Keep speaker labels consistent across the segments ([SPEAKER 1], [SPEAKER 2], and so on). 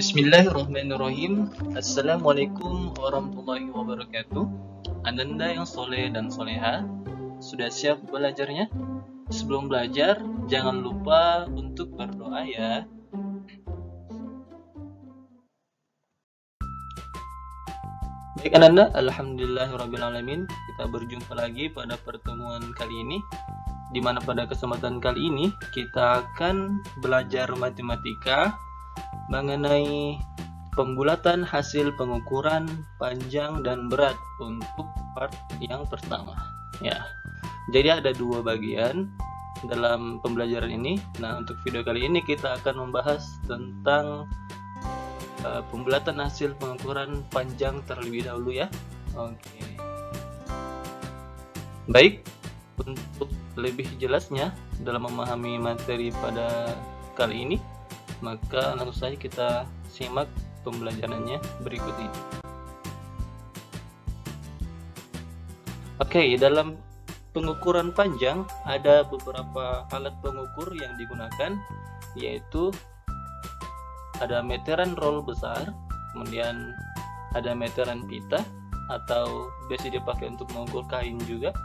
[SPEAKER 1] Bismillahirrahmanirrahim. Assalamualaikum warahmatullahi wabarakatuh. Ananda yang soleh dan soleha, sudah siap belajarnya? Sebelum belajar, jangan lupa untuk berdoa ya. Baik Ananda, alhamdulillahirrabbilalamin. Kita berjumpa lagi pada pertemuan kali ini, di mana pada kesempatan kali ini kita akan belajar matematika mengenai pembulatan hasil pengukuran panjang dan berat untuk part yang pertama. Ya, jadi ada dua bagian dalam pembelajaran ini. Nah, untuk video kali ini kita akan membahas tentang pembulatan hasil pengukuran panjang terlebih dahulu ya. Oke. Baik, untuk lebih jelasnya dalam memahami materi pada kali ini, maka langsung saja kita simak pembelajarannya berikut ini. Oke, dalam pengukuran panjang ada beberapa alat pengukur yang digunakan, yaitu ada meteran roll besar, kemudian ada meteran pita atau biasa dipakai untuk mengukur kain juga,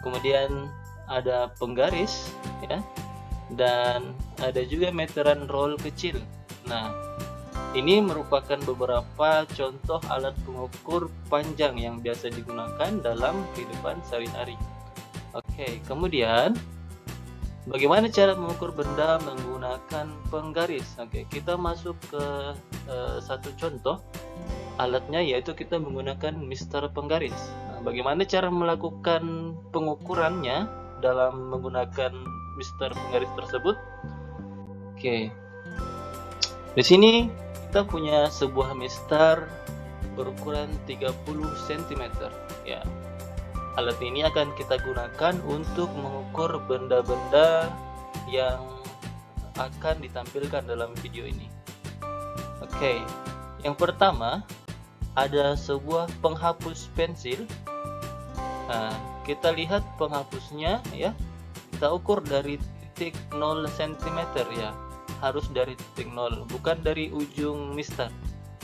[SPEAKER 1] kemudian ada penggaris ya, dan ada juga meteran roll kecil. Nah, ini merupakan beberapa contoh alat pengukur panjang yang biasa digunakan dalam kehidupan sehari-hari. Oke, kemudian bagaimana cara mengukur benda menggunakan penggaris? Oke, kita masuk ke satu contoh alatnya, yaitu kita menggunakan mister penggaris. Nah, bagaimana cara melakukan pengukurannya dalam menggunakan mister penggaris tersebut? Oke, di sini kita punya sebuah mister berukuran 30 cm ya. Alat ini akan kita gunakan untuk mengukur benda-benda yang akan ditampilkan dalam video ini. Oke, yang pertama ada sebuah penghapus pensil. Nah, kita lihat penghapusnya ya. Kita ukur dari titik 0 cm ya. Harus dari titik 0, bukan dari ujung mister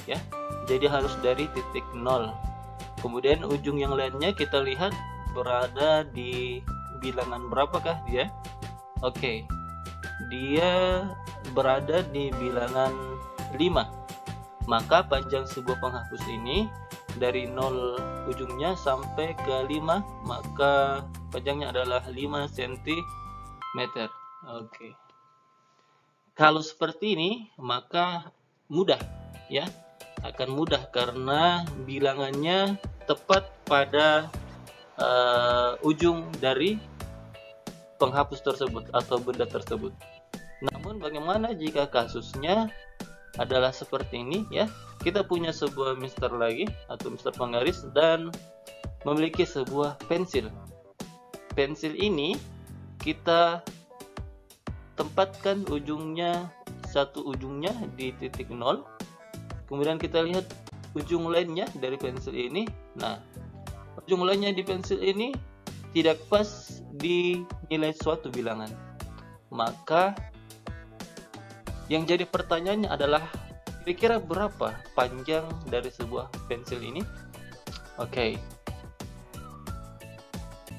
[SPEAKER 1] ya. Jadi harus dari titik 0. Kemudian ujung yang lainnya kita lihat berada di bilangan berapakah dia? Oke, dia berada di bilangan 5. Maka panjang sebuah penghapus ini dari 0 ujungnya sampai ke 5, maka panjangnya adalah 5 cm. Oke. Kalau seperti ini maka mudah ya. Akan mudah karena bilangannya tepat pada ujung dari penghapus tersebut atau benda tersebut. Namun bagaimana jika kasusnya adalah seperti ini ya? Kita punya sebuah mister lagi atau mister penggaris dan memiliki sebuah pensil. Pensil ini kita tempatkan ujungnya, satu ujungnya di titik 0. Kemudian kita lihat ujung lainnya dari pensil ini. Nah, ujung lainnya di pensil ini tidak pas di nilai suatu bilangan. Maka yang jadi pertanyaannya adalah kira-kira berapa panjang dari sebuah pensil ini? Oke.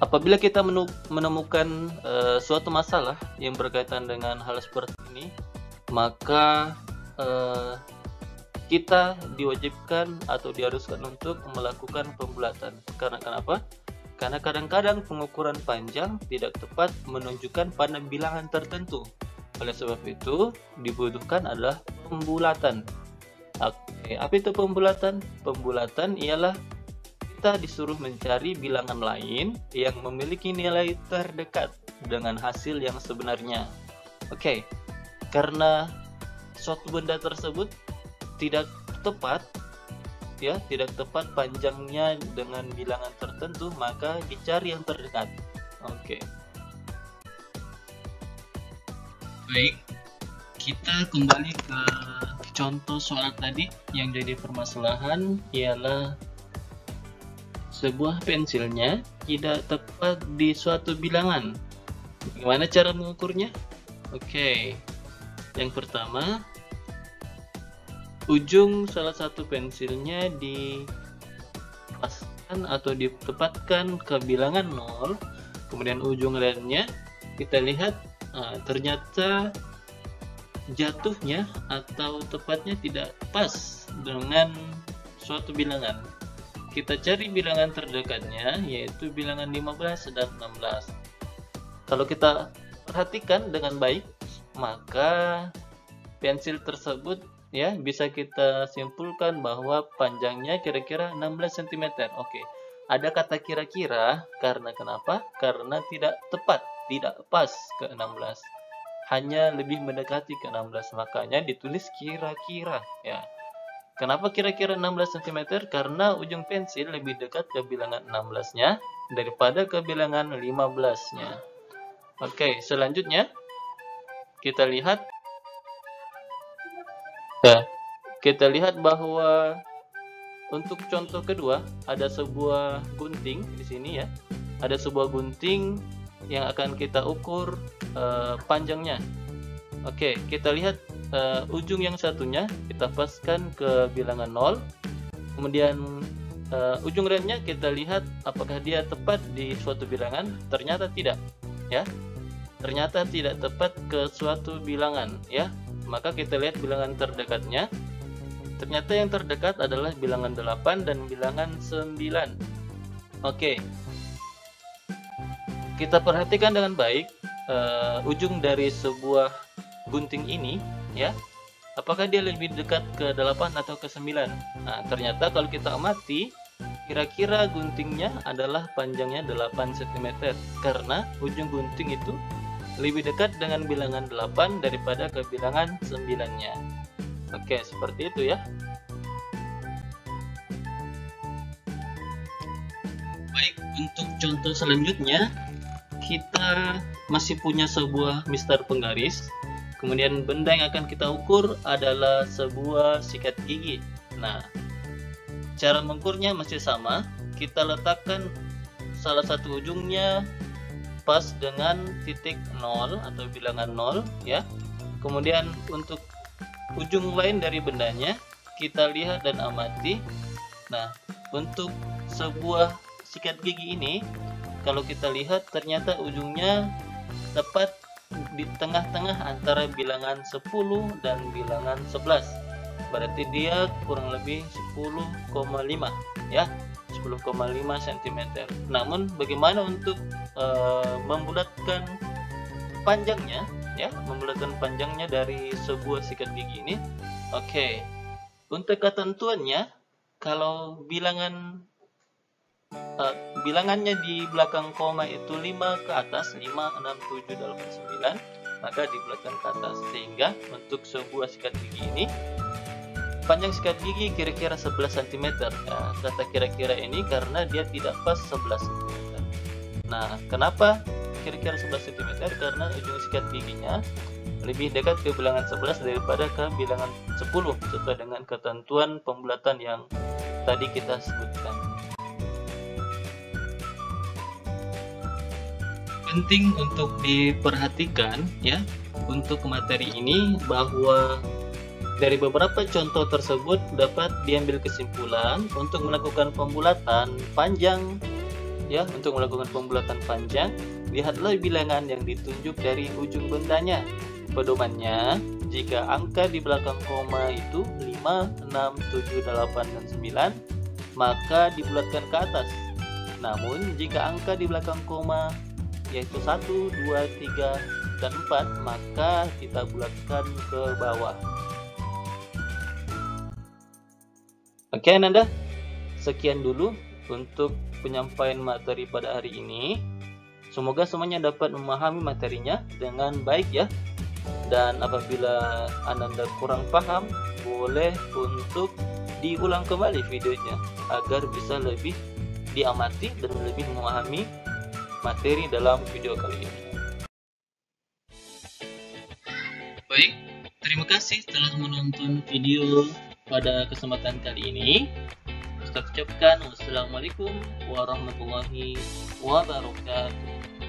[SPEAKER 1] Apabila kita menemukan suatu masalah yang berkaitan dengan hal seperti ini, maka kita diwajibkan atau diharuskan untuk melakukan pembulatan. Karena kenapa? Karena kadang-kadang pengukuran panjang tidak tepat menunjukkan pada bilangan tertentu. Oleh sebab itu, dibutuhkan adalah pembulatan. Oke, apa itu pembulatan? Pembulatan ialah kita disuruh mencari bilangan lain yang memiliki nilai terdekat dengan hasil yang sebenarnya. Oke, karena suatu benda tersebut tidak tepat ya, tidak tepat panjangnya dengan bilangan tertentu, maka dicari yang terdekat. Oke. Baik, kita kembali ke contoh soal tadi. Yang jadi permasalahan ialah sebuah pensilnya tidak tepat di suatu bilangan. Bagaimana cara mengukurnya? Oke. Yang pertama, ujung salah satu pensilnya dipaskan atau ditempatkan ke bilangan 0, kemudian ujung lainnya kita lihat ternyata jatuhnya atau tepatnya tidak pas dengan suatu bilangan. Kita cari bilangan terdekatnya, yaitu bilangan 15 dan 16. Kalau kita perhatikan dengan baik, maka pensil tersebut ya bisa kita simpulkan bahwa panjangnya kira-kira 16 cm. Oke, ada kata kira-kira karena kenapa? Karena tidak tepat, tidak pas ke 16. Hanya lebih mendekati ke 16, makanya ditulis kira-kira ya. Kenapa kira-kira 16 cm? Karena ujung pensil lebih dekat ke bilangan 16-nya daripada ke bilangan 15-nya. Oke, selanjutnya kita lihat bahwa untuk contoh kedua ada sebuah gunting di sini ya. Ada sebuah gunting yang akan kita ukur panjangnya. Oke, kita lihat ujung yang satunya kita paskan ke bilangan 0. Kemudian ujung lainnya kita lihat apakah dia tepat di suatu bilangan. Ternyata tidak ya. Ternyata tidak tepat ke suatu bilangan ya. Maka kita lihat bilangan terdekatnya. Ternyata yang terdekat adalah bilangan 8 dan bilangan 9. Oke. Kita perhatikan dengan baik ujung dari sebuah gunting ini ya. Apakah dia lebih dekat ke 8 atau ke 9? Nah, ternyata kalau kita amati, kira-kira guntingnya adalah panjangnya 8 cm karena ujung gunting itu lebih dekat dengan bilangan 8 daripada ke bilangan 9-nya. Oke, seperti itu ya. Baik, untuk contoh selanjutnya kita masih punya sebuah mister penggaris. Kemudian benda yang akan kita ukur adalah sebuah sikat gigi. Nah, cara mengukurnya masih sama. Kita letakkan salah satu ujungnya pas dengan titik 0 atau bilangan 0 ya. Kemudian untuk ujung lain dari bendanya kita lihat dan amati. Nah, untuk sebuah sikat gigi ini kalau kita lihat ternyata ujungnya tepat di tengah-tengah antara bilangan 10 dan bilangan 11. Berarti dia kurang lebih 10,5 ya, 10,5 cm. Namun bagaimana untuk membulatkan panjangnya ya, membulatkan panjangnya dari sebuah sikat gigi ini? Oke. Untuk ketentuannya, kalau bilangannya di belakang koma itu 5 ke atas, 5, 6, 7, 8, 9, maka dibulatkan ke atas. Sehingga untuk sebuah sikat gigi ini, panjang sikat gigi kira-kira 11 cm. Ya, kata kira-kira ini karena dia tidak pas 11 cm. Nah, kenapa kira-kira 11 cm? Karena ujung sikat giginya lebih dekat ke bilangan 11 daripada ke bilangan 10 sesuai dengan ketentuan pembulatan yang tadi kita sebutkan. Penting untuk diperhatikan ya untuk materi ini bahwa dari beberapa contoh tersebut dapat diambil kesimpulan untuk melakukan pembulatan panjang ya. Untuk melakukan pembulatan panjang, lihatlah bilangan yang ditunjuk dari ujung bendanya. Pedomannya, jika angka di belakang koma itu 5, 6, 7, 8, dan 9, maka dibulatkan ke atas. Namun jika angka di belakang koma yaitu 1, 2, 3, dan 4, maka kita bulatkan ke bawah. Oke Ananda, sekian dulu untuk penyampaian materi pada hari ini. Semoga semuanya dapat memahami materinya dengan baik ya. Dan apabila Ananda kurang paham, boleh untuk diulang kembali videonya agar bisa lebih diamati dan lebih memahami materi dalam video kali ini. Baik, terima kasih telah menonton video pada kesempatan kali ini. Saya ucapkan wassalamualaikum warahmatullahi wabarakatuh.